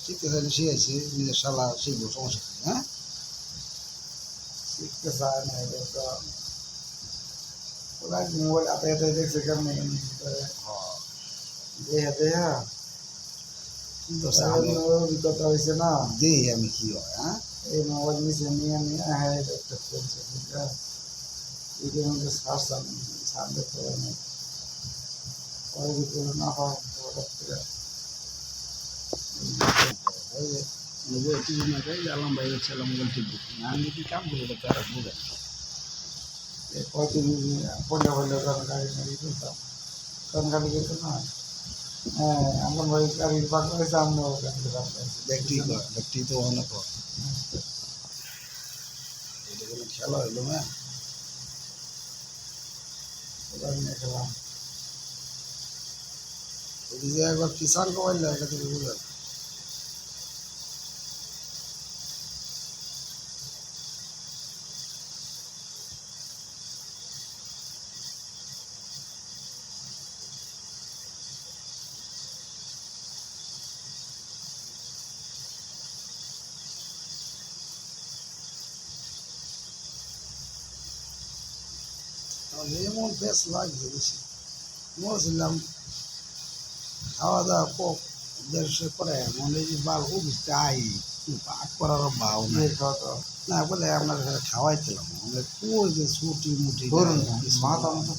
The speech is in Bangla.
শিখতে চাইলে শিখেছি, নিজের শালা শিখবো, সমস্যা নেই। হ্যাঁ, শিখতে চায় না, এটা তো ওরা মোবাইল হাতে হাতে দেখছে কেমন দেহা দেহা কিন্তু অভিজ্ঞতা হয়েছে না। দেই আমি কি হয়। হ্যাঁ, এই মোবাইল নিচে নিয়ে নিয়ে হ্যাঁ একটা চলছে বুঝলা, এটার মধ্যে সার দেখতে পারে না, পরে যদি না হয় হঠাৎ করে টিভি না যাই আলাম বাইরে ছেলে মোবাইল টিপি, আমি যদি কাম করবো তারা বুঝে। কয়দিন পড়লে পড়লে কারণ গাড়ি গাড়ি করতাম, কারণ গাড়ি করতো না। হ্যাঁ আমার ভাই গাড়ির পাক হয়েছে, আমিও গাড়ির পাক হয়েছে দেখতেই কর, দেখতেই তো অনেক কর। এটা কোনো খেলা হইলো না। ওটা নিয়ে খেলাম। যদি যে একবার কিষান কমাইল এটা থেকে বুঝে। এমন বেশ লাগছে বেশি, বলছিলাম খাওয়া দাওয়া কোক দেড়শো করে, মনে হয় যে বার অফিসটা আই পাক করার ভাও নাই। না বলে আপনার খাওয়াইছিলাম, কই যে ছুটি মুটি ধরুন মাথা মতো